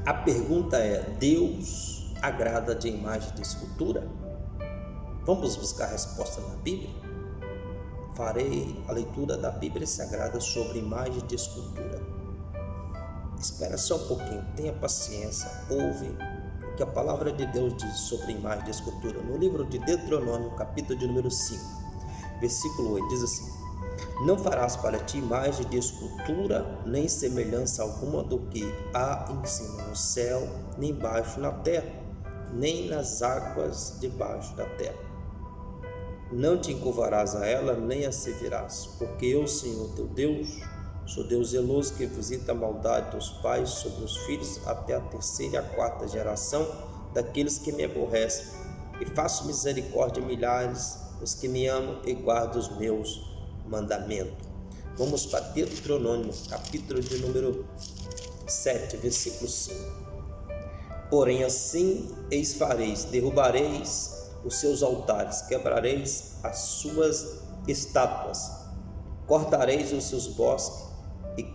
A pergunta é: Deus agrada de imagem de escultura? Vamos buscar a resposta na Bíblia? Farei a leitura da Bíblia Sagrada sobre imagem de escultura. Espera só um pouquinho, tenha paciência, ouve o que a palavra de Deus diz sobre imagem de escultura. No livro de Deuteronômio, capítulo de número 5, versículo 8, diz assim: Não farás para ti imagem de escultura, nem semelhança alguma do que há em cima no céu, nem embaixo na terra, nem nas águas debaixo da terra. Não te encurvarás a ela, nem a servirás, porque eu, Senhor teu Deus, sou Deus zeloso, que visita a maldade dos pais sobre os filhos até a terceira e a quarta geração daqueles que me aborrecem, e faço misericórdia a milhares os que me amam e guardam os meus mandamentos. Vamos para Deuteronômio, capítulo de número 7, versículo 5. Porém assim eis fareis: derrubareis os seus altares, quebrareis as suas estátuas, cortareis os seus bosques e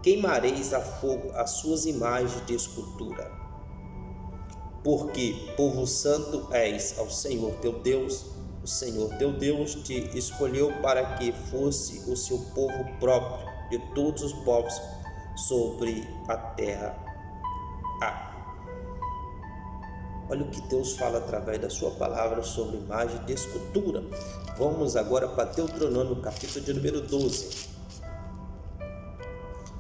queimareis a fogo as suas imagens de escultura. Porque povo santo és ao Senhor teu Deus. O Senhor teu Deus te escolheu para que fosse o seu povo próprio de todos os povos sobre a terra. Olha o que Deus fala através da sua palavra sobre imagem de escultura. Vamos agora para Deuteronômio, capítulo de número 12.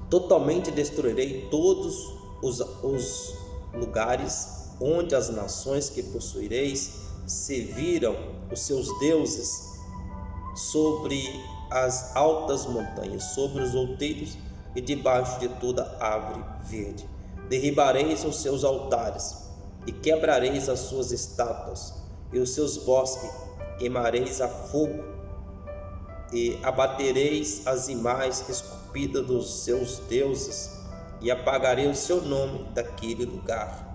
Totalmente destruirei todos os lugares onde as nações que possuireis serviram os seus deuses, sobre as altas montanhas, sobre os outeiros e debaixo de toda árvore verde. Derribareis os seus altares e quebrareis as suas estátuas, e os seus bosques queimareis a fogo, e abatereis as imagens esculpidas dos seus deuses, e apagarei o seu nome daquele lugar.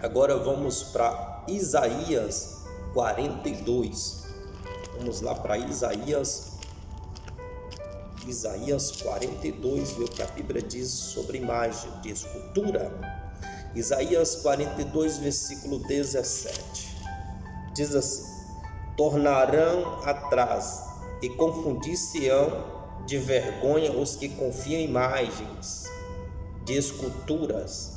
Agora vamos para Isaías 42. Vamos lá para Isaías 42, ver o que a Bíblia diz sobre imagem de escultura. Isaías 42, versículo 17, diz assim: Tornarão atrás e confundir-se-ão de vergonha os que confiam em imagens de esculturas,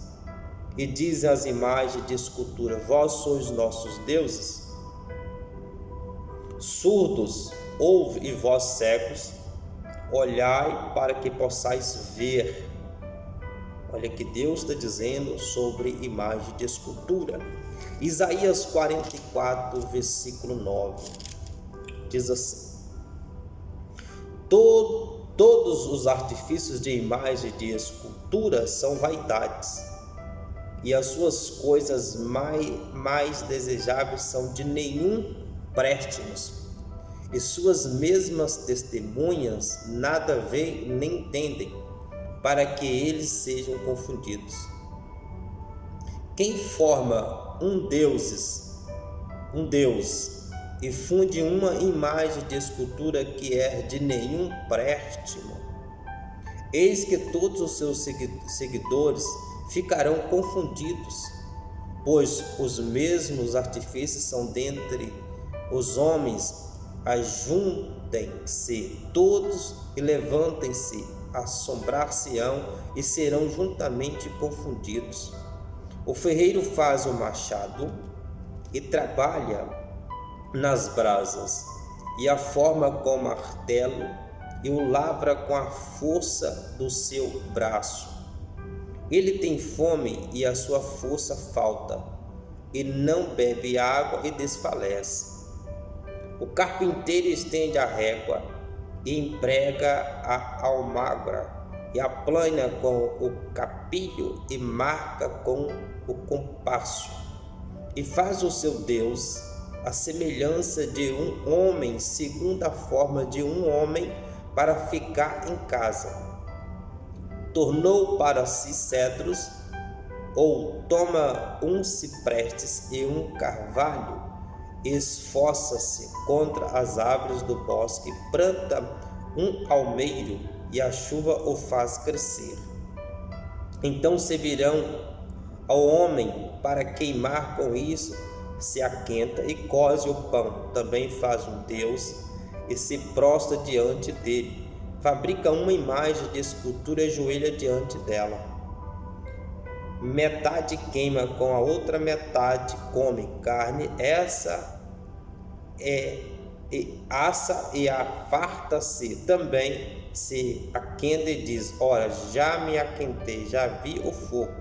e dizem as imagens de escultura: Vós sois nossos deuses. Surdos, ouve, e vós cegos, olhai para que possais ver. Olha que Deus está dizendo sobre imagem de escultura. Isaías 44, versículo 9, diz assim: Todos os artifícios de imagem de escultura são vaidades, e as suas coisas mais desejáveis são de nenhum préstimo, e suas mesmas testemunhas nada veem nem entendem, para que eles sejam confundidos. Quem forma um Deus e funde uma imagem de escultura que é de nenhum préstimo, eis que todos os seus seguidores ficarão confundidos, pois os mesmos artifícios são dentre os homens. Ajuntem-se todos e levantem-se, assombrar-se-ão e serão juntamente confundidos. O ferreiro faz o machado e trabalha nas brasas, e a forma com martelo, e o lavra com a força do seu braço. Ele tem fome e a sua força falta, e não bebe água e desfalece. O carpinteiro estende a régua e emprega a almagra, e aplana com o capilho e marca com o compasso, e faz o seu Deus a semelhança de um homem, segundo a forma de um homem, para ficar em casa. Tornou para si cedros, ou toma um ciprestes e um carvalho, esforça-se contra as árvores do bosque, planta um almeiro, e a chuva o faz crescer. Então servirão ao homem para queimar com isso, se aquenta e coze o pão. Também faz um Deus e se prostra diante dele. Fabrica uma imagem de escultura e ajoelha diante dela. Metade queima, com a outra metade come carne, assa e afarta-se. Também se aquenta e diz: ora, já me aquentei, já vi o fogo.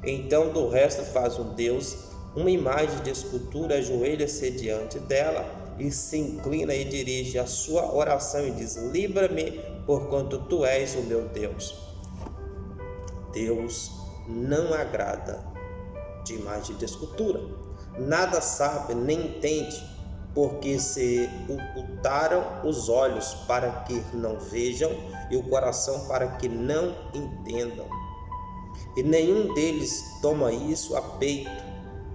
Então do resto faz um Deus, uma imagem de escultura, ajoelha-se diante dela e se inclina e dirige a sua oração e diz: livra-me, porquanto tu és o meu Deus. Deus não agrada de imagem de escultura. Nada sabe nem entende, porque se ocultaram os olhos para que não vejam e o coração para que não entendam. E nenhum deles toma isso a peito,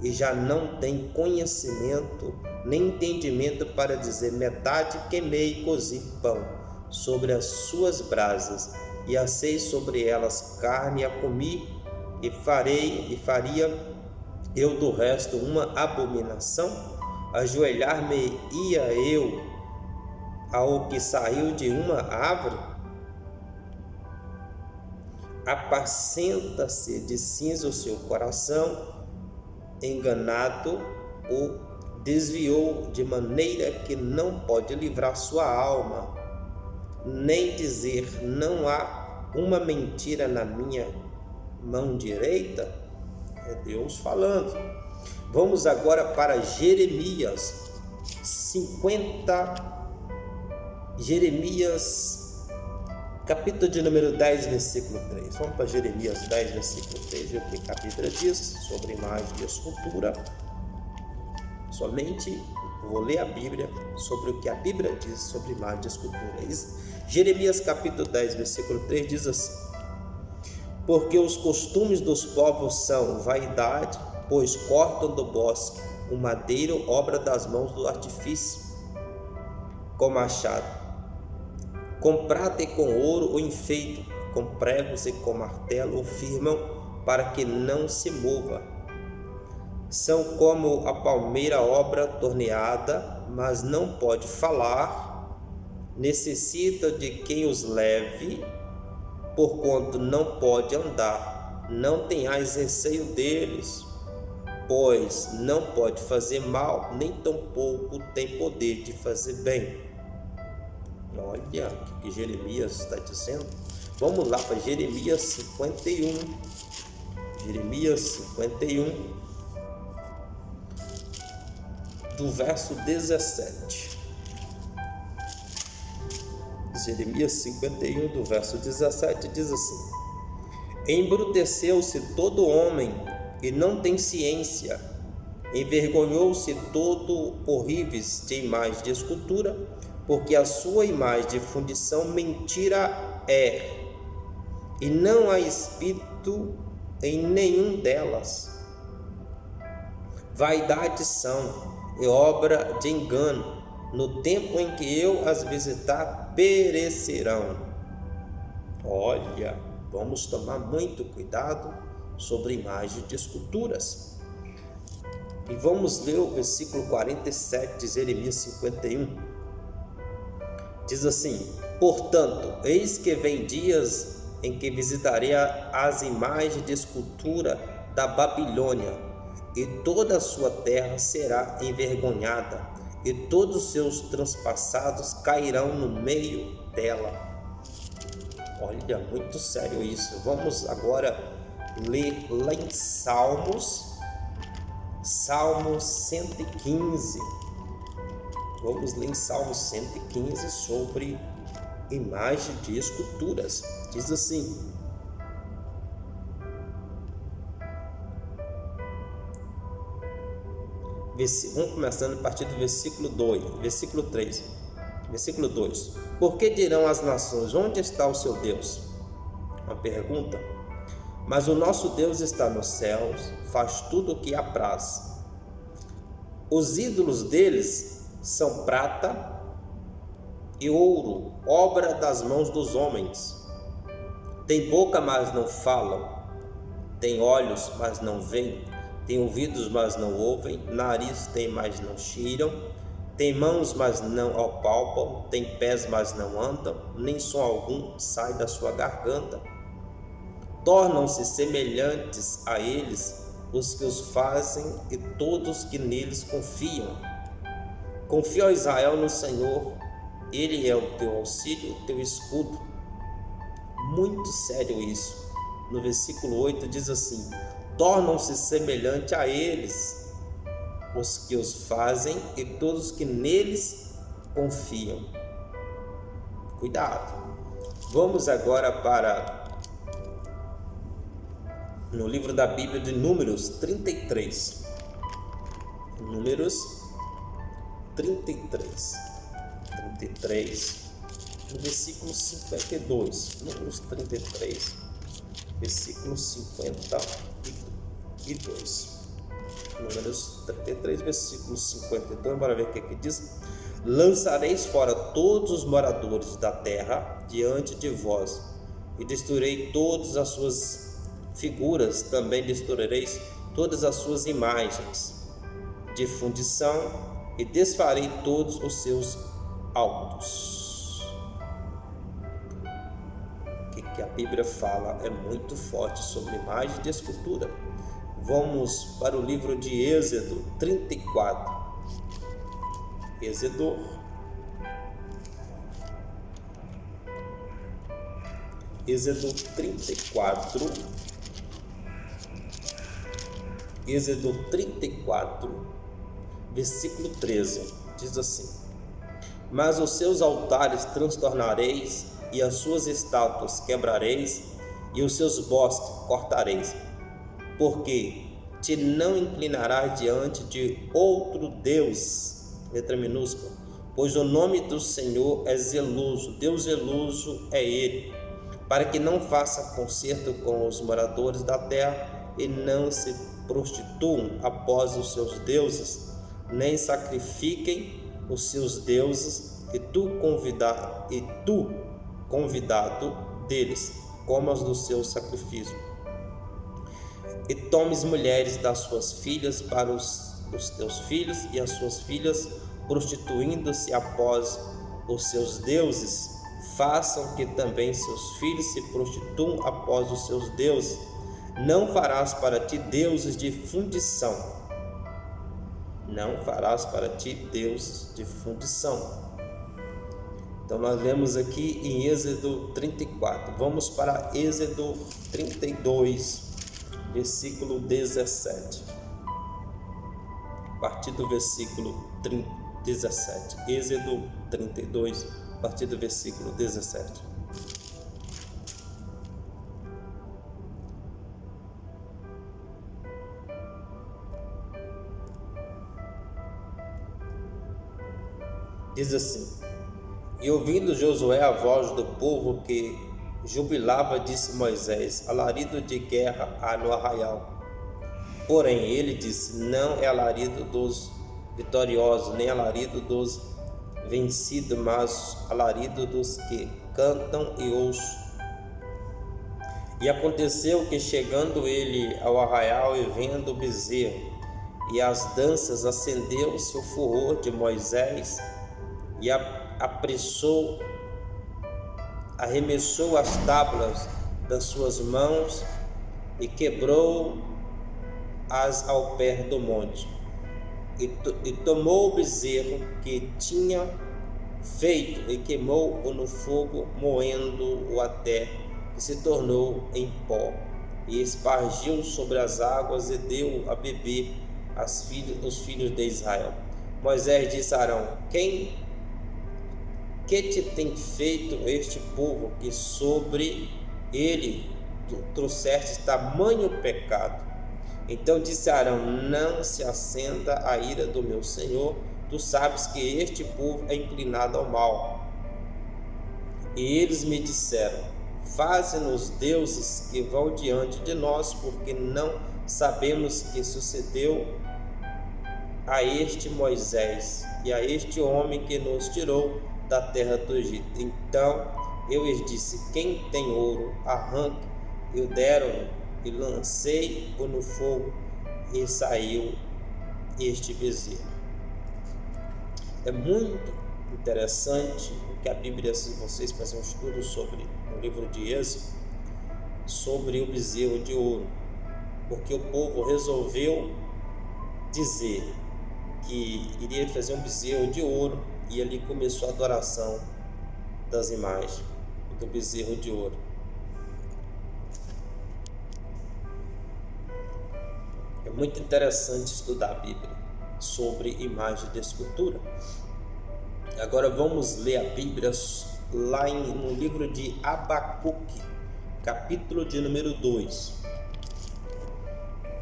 e já não tem conhecimento nem entendimento para dizer: metade queimei e cozi pão sobre as suas brasas, e assei sobre elas carne, e a comi, e faria eu do resto uma abominação? Ajoelhar-me-ia eu ao que saiu de uma árvore? Apacenta-se de cinza o seu coração, enganado o desviou, de maneira que não pode livrar sua alma, nem dizer: não há uma mentira na minha mão direita. É Deus falando. Vamos agora para Jeremias 50, capítulo de número 10, versículo 3. Vamos para Jeremias 10, versículo 3, ver o que a Bíblia diz sobre imagem de escultura. Somente vou ler a Bíblia sobre o que a Bíblia diz sobre imagem de escultura. Jeremias capítulo 10, versículo 3 diz assim: porque os costumes dos povos são vaidade, pois cortam do bosque o madeiro, obra das mãos do artifício, com machado. Com prata e com ouro o enfeitam, com pregos e com martelo o firmam, para que não se mova. São como a palmeira, obra torneada, mas não pode falar. Necessita de quem os leve, porquanto não pode andar. Não tenhais receio deles, pois não pode fazer mal, nem tampouco tem poder de fazer bem. Olha o que Jeremias está dizendo. Vamos lá para Jeremias 51. Jeremias 51, do verso 17. Jeremias 51, do verso 17, diz assim: embruteceu-se todo homem e não tem ciência, envergonhou-se todo horríveis de imagem de escultura, porque a sua imagem de fundição mentira é, e não há espírito em nenhum delas. Vaidades são, e obra de engano. No tempo em que eu as visitar, perecerão. Olha, vamos tomar muito cuidado sobre imagem de esculturas. E vamos ler o versículo 47 de Jeremias 51. Diz assim: portanto, eis que vem dias em que visitarei as imagens de escultura da Babilônia, e toda a sua terra será envergonhada, e todos os seus transpassados cairão no meio dela. Olha, muito sério isso. Vamos agora ler lá em Salmo 115. Vamos ler em Salmo 115 sobre imagem de esculturas. Diz assim: vamos começando a partir do versículo 3. Versículo 2: por que dirão as nações: onde está o seu Deus? Uma pergunta. Mas o nosso Deus está nos céus, faz tudo o que apraz. Os ídolos deles são prata e ouro, obra das mãos dos homens. Tem boca, mas não falam, Tem olhos, mas não veem, tem ouvidos, mas não ouvem, nariz tem, mas não cheiram, tem mãos, mas não apalpam, tem pés, mas não andam, nem som algum sai da sua garganta. Tornam-se semelhantes a eles os que os fazem e todos que neles confiam. Confia, ó Israel, no Senhor, Ele é o teu auxílio, o teu escudo. Muito sério isso. No versículo 8 diz assim: tornam-se semelhantes a eles os que os fazem e todos que neles confiam. Cuidado. Vamos agora para no livro da Bíblia de Números 33. Números 33, no versículo 52. Números 33, versículo 52. Números 33, versículo 52. Bora ver o que diz. Lançareis fora todos os moradores da terra diante de vós, e destruirei todas as suas figuras, também destruireis todas as suas imagens de fundição, e desfarei todos os seus altos. O que a Bíblia fala é muito forte sobre imagem de escultura. Vamos para o livro de Êxodo 34. Êxodo 34. Êxodo 34, versículo 13, diz assim: mas os seus altares transtornareis, e as suas estátuas quebrareis, e os seus bosques cortareis, porque te não inclinarás diante de outro Deus, letra minúscula, pois o nome do Senhor é zeloso, Deus zeloso é Ele, para que não faça concerto com os moradores da terra, e não se prostituam após os seus deuses, nem sacrifiquem os seus deuses, e tu convidado deles, comas do seu sacrifício, e tomes mulheres das suas filhas para os teus filhos, e as suas filhas, prostituindo-se após os seus deuses, façam que também seus filhos se prostituam após os seus deuses. Não farás para ti deuses de fundição. Não farás para ti deuses de fundição. Então nós lemos aqui em Êxodo 34. Vamos para Êxodo 32, versículo 17. A partir do versículo 17. Êxodo 32, a partir do versículo 17. Diz assim: e ouvindo Josué a voz do povo que jubilava, disse Moisés: alarido de guerra há no arraial. Porém ele disse: não é alarido dos vitoriosos, nem alarido dos vencidos, mas alarido dos que cantam e ouçam. E aconteceu que, chegando ele ao arraial e vendo o bezerro e as danças, acendeu-se o furor de Moisés, e arremessou as tábuas das suas mãos e quebrou-as ao pé do monte. E tomou o bezerro que tinha feito e queimou-o no fogo, moendo-o até que se tornou em pó, e espargiu sobre as águas e deu a beber os filhos de Israel. Moisés disse a Arão: que te tem feito este povo, que sobre ele trouxeste tamanho pecado? Então disse Arão: não se acenda a ira do meu Senhor, tu sabes que este povo é inclinado ao mal. E eles me disseram: faze-nos deuses que vão diante de nós, porque não sabemos que sucedeu a este Moisés e a este homem que nos tirou da terra do Egito. Então eu lhes disse: quem tem ouro, arranque. E o deram, e lancei-o no fogo e saiu este bezerro. É muito interessante que a Bíblia, se vocês fazem um estudo sobre o livro de Êxodo, sobre o bezerro de ouro, porque o povo resolveu dizer que iria fazer um bezerro de ouro, e ali começou a adoração das imagens do bezerro de ouro. É muito interessante estudar a Bíblia sobre imagem de escultura. Agora vamos ler a Bíblia lá no livro de Abacuque, capítulo de número 2.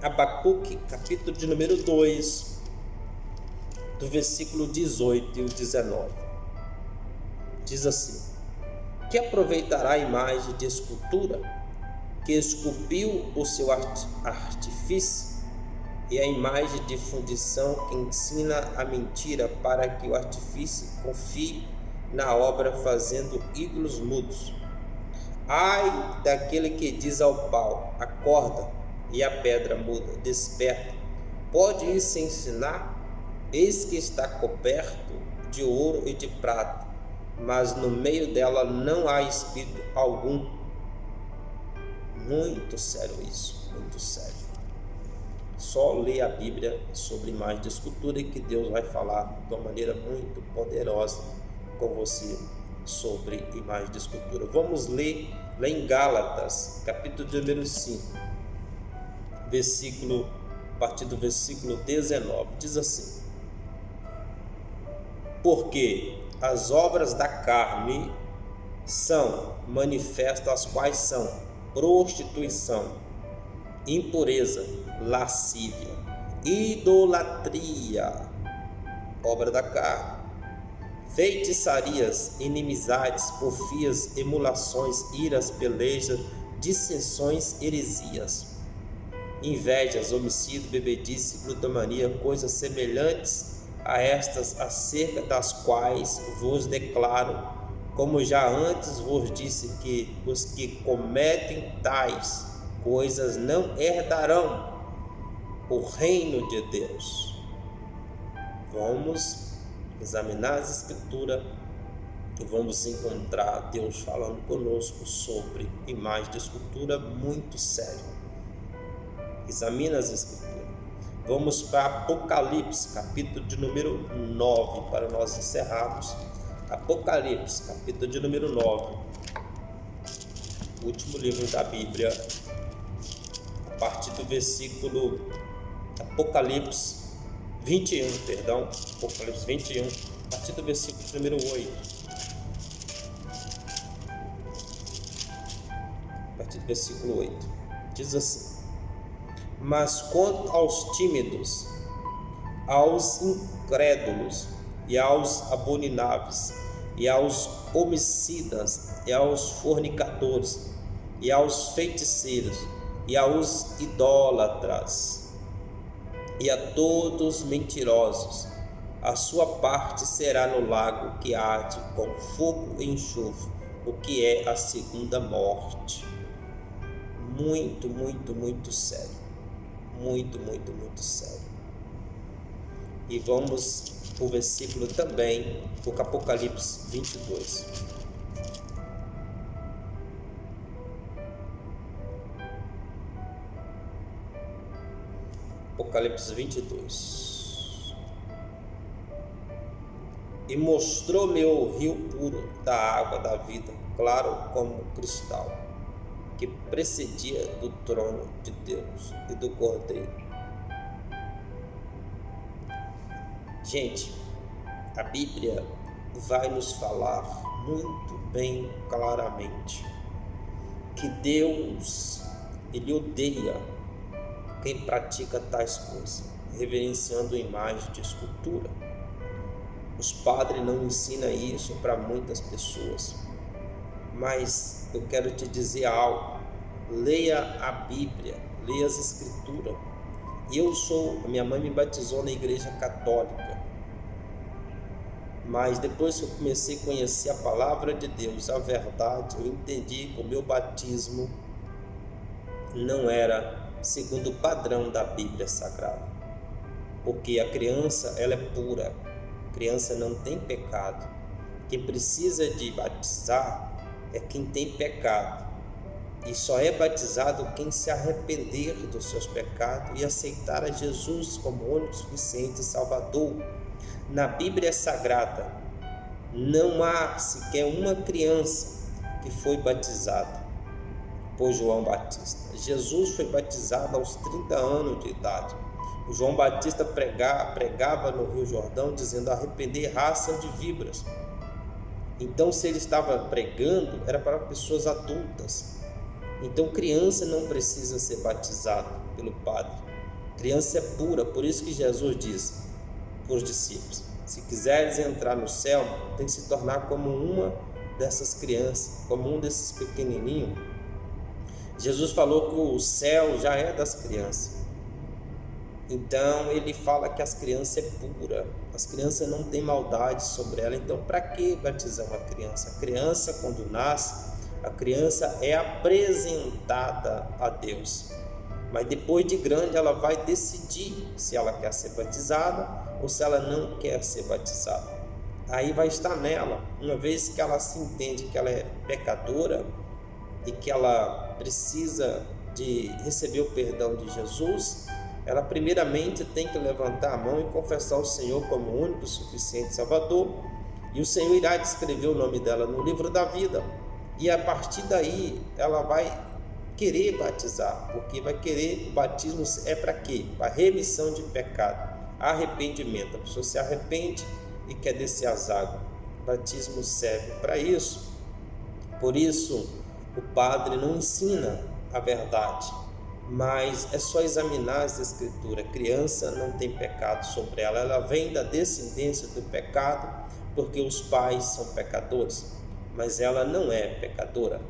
Abacuque, capítulo de número 2, do versículo 18 e 19. Diz assim: que aproveitará a imagem de escultura que esculpiu o seu artifício, e a imagem de fundição que ensina a mentira, para que o artífice confie na obra, fazendo ídolos mudos. Ai daquele que diz ao pau: acorda, e a pedra muda: desperta. Pode isso ensinar? Eis que está coberto de ouro e de prata, mas no meio dela não há espírito algum. Muito sério isso, muito sério. Só ler a Bíblia sobre imagem de escultura e que Deus vai falar de uma maneira muito poderosa com você sobre imagem de escultura. Vamos ler lá em Gálatas, capítulo de número 5, a partir do versículo 19. Diz assim: porque as obras da carne são manifestas, as quais são prostituição, impureza, lascívia, idolatria, obra da carne, feitiçarias, inimizades, porfias, emulações, iras, pelejas, dissensões, heresias, invejas, homicídio, bebedice, glutomania, coisas semelhantes a estas, acerca das quais vos declaro, como já antes vos disse, que os que cometem tais coisas não herdarão o reino de Deus. Vamos examinar as Escrituras e vamos encontrar Deus falando conosco sobre imagem de escultura muito sério. Examina as Escrituras. Vamos para Apocalipse, capítulo de número 9, para nós encerrarmos. Apocalipse, capítulo de número 9, último livro da Bíblia, a partir do versículo Apocalipse 21, Apocalipse 21, a partir do versículo número 8. A partir do versículo 8, diz assim: mas quanto aos tímidos, aos incrédulos, e aos abomináveis, e aos homicidas, e aos fornicadores, e aos feiticeiros, e aos idólatras, e a todos mentirosos, a sua parte será no lago que arde com fogo e enxofre, o que é a segunda morte. Muito, muito, muito sério. Muito, muito, muito sério. E vamos o versículo também, o Apocalipse 22. Apocalipse 22. E mostrou-me o rio puro da água da vida, claro como cristal, que precedia do trono de Deus e do Cordeiro. Gente, a Bíblia vai nos falar muito bem claramente que Deus, Ele odeia quem pratica tais coisas, reverenciando imagem de escultura. Os padres não ensinam isso para muitas pessoas, mas eu quero te dizer algo: leia a Bíblia, leia as Escrituras. Minha mãe me batizou na igreja católica, mas depois que eu comecei a conhecer a palavra de Deus, a verdade, eu entendi que o meu batismo não era segundo o padrão da Bíblia Sagrada, porque a criança ela é pura, a criança não tem pecado. Quem precisa de batizar é quem tem pecado, e só é batizado quem se arrepender dos seus pecados e aceitar a Jesus como único, suficiente Salvador. Na Bíblia Sagrada não há sequer uma criança que foi batizada por João Batista. Jesus foi batizado aos 30 anos de idade. O João Batista pregava no Rio Jordão dizendo: arrepender raça de víboras. Então, se ele estava pregando, era para pessoas adultas. Então, criança não precisa ser batizada pelo padre. Criança é pura, por isso que Jesus diz para os discípulos: se quiseres entrar no céu, tem que se tornar como uma dessas crianças, como um desses pequenininhos. Jesus falou que o céu já é das crianças. Então ele fala que as crianças é pura, as crianças não têm maldade sobre ela. Então para que batizar uma criança? A criança, quando nasce, a criança é apresentada a Deus, mas depois de grande ela vai decidir se ela quer ser batizada ou se ela não quer ser batizada. Aí vai estar nela, uma vez que ela se entende que ela é pecadora e que ela precisa de receber o perdão de Jesus, ela primeiramente tem que levantar a mão e confessar o Senhor como o único, suficiente Salvador, e o Senhor irá escrever o nome dela no livro da vida, e a partir daí ela vai querer batizar, porque vai querer. O batismo é para quê? Para remissão de pecado, arrependimento. A pessoa se arrepende e quer descer as águas. O batismo serve para isso. Por isso o padre não ensina a verdade, mas é só examinar as escrituras. A criança não tem pecado sobre ela, ela vem da descendência do pecado, porque os pais são pecadores, mas ela não é pecadora,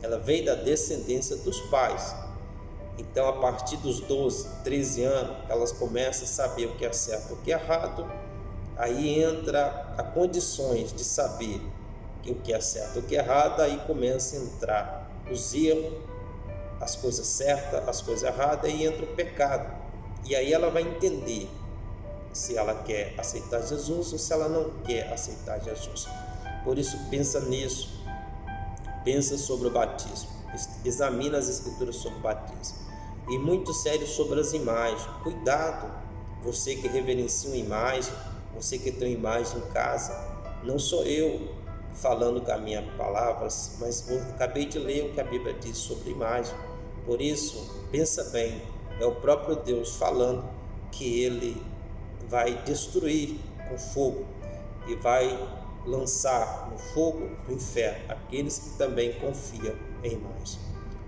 ela vem da descendência dos pais. Então, a partir dos 12, 13 anos, elas começam a saber o que é certo e o que é errado. Aí entra a condições de saber o que é certo e o que é errado. Aí começa a entrar os erros, as coisas certas, as coisas erradas, e entra o pecado. E aí ela vai entender se ela quer aceitar Jesus ou se ela não quer aceitar Jesus. Por isso, pensa nisso, pensa sobre o batismo, examina as escrituras sobre o batismo, e muito sério sobre as imagens. Cuidado, você que reverencia uma imagem, você que tem uma imagem em casa. Não sou eu falando com as minhas palavras, mas eu acabei de ler o que a Bíblia diz sobre imagem. Por isso, pensa bem, é o próprio Deus falando que Ele vai destruir com fogo e vai lançar no fogo do inferno aqueles que também confiam em imagem.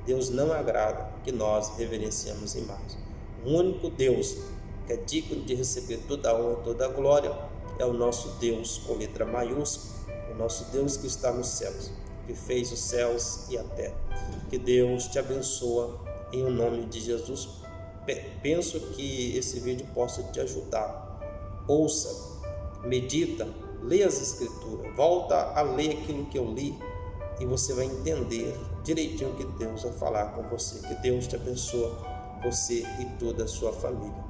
Deus não agrada que nós reverenciamos imagem. O único Deus que é digno de receber toda a honra e toda a glória é o nosso Deus com letra maiúscula, o nosso Deus que está nos céus, que fez os céus e a terra. Que Deus te abençoe em o nome de Jesus. Penso que esse vídeo possa te ajudar. Ouça, medita, lê as escrituras, volta a ler aquilo que eu li e você vai entender direitinho o que Deus vai falar com você. Que Deus te abençoe, você e toda a sua família.